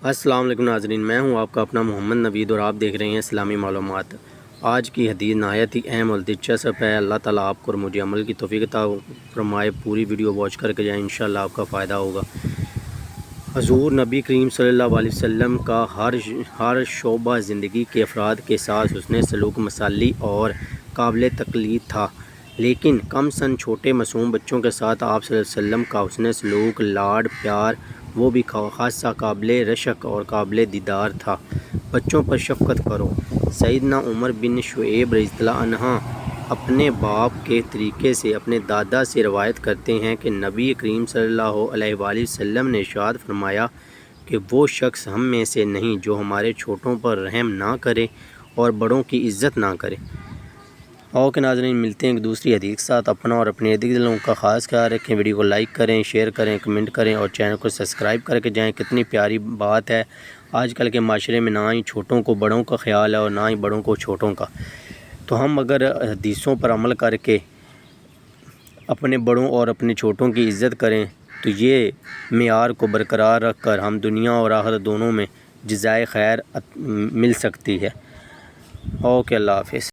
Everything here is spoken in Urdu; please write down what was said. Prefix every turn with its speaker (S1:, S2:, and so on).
S1: السلام علیکم ناظرین، میں ہوں آپ کا اپنا محمد نوید اور آپ دیکھ رہے ہیں اسلامی معلومات۔ آج کی حدیث نہایت ہی اہم اور دلچسپ ہے۔ اللہ تعالیٰ آپ کو اور مجھے عمل کی توفیق عطا فرمائے۔ پوری ویڈیو واچ کر کے جائیں، انشاءاللہ آپ کا فائدہ ہوگا۔ حضور نبی کریم صلی اللہ علیہ وسلم کا ہر شعبہ زندگی کے افراد کے ساتھ حسن سلوک مثالی اور قابل تقلید تھا، لیکن کم سن چھوٹے معصوم بچوں کے ساتھ آپ صلی اللہ علیہ وسلم کا حسن سلوک، لاڈ پیار، وہ بھی خاصہ قابل رشک اور قابل دیدار تھا۔ بچوں پر شفقت کرو۔ سیدنا عمر بن شعیب رضی اللہ عنہ اپنے باپ کے طریقے سے اپنے دادا سے روایت کرتے ہیں کہ نبی کریم صلی اللہ علیہ وآلہ وسلم نے ارشاد فرمایا کہ وہ شخص ہم میں سے نہیں جو ہمارے چھوٹوں پر رحم نہ کرے اور بڑوں کی عزت نہ کرے۔ اوکے ناظرین، ملتے ہیں ایک دوسری حدیث کے ساتھ۔ اپنا اور اپنے ارد گرد کا خاص خیال رکھیں۔ ویڈیو کو لائک کریں، شیئر کریں، کمنٹ کریں اور چینل کو سبسکرائب کر کے جائیں۔ کتنی پیاری بات ہے، آج کل کے معاشرے میں نہ ہی چھوٹوں کو بڑوں کا خیال ہے اور نہ ہی بڑوں کو چھوٹوں کا۔ تو ہم اگر حدیثوں پر عمل کر کے اپنے بڑوں اور اپنے چھوٹوں کی عزت کریں تو یہ معیار کو برقرار رکھ کر ہم دنیا اور آخرت دونوں میں جزائے خیر مل سکتی ہے۔ اوکے، اللہ حافظ۔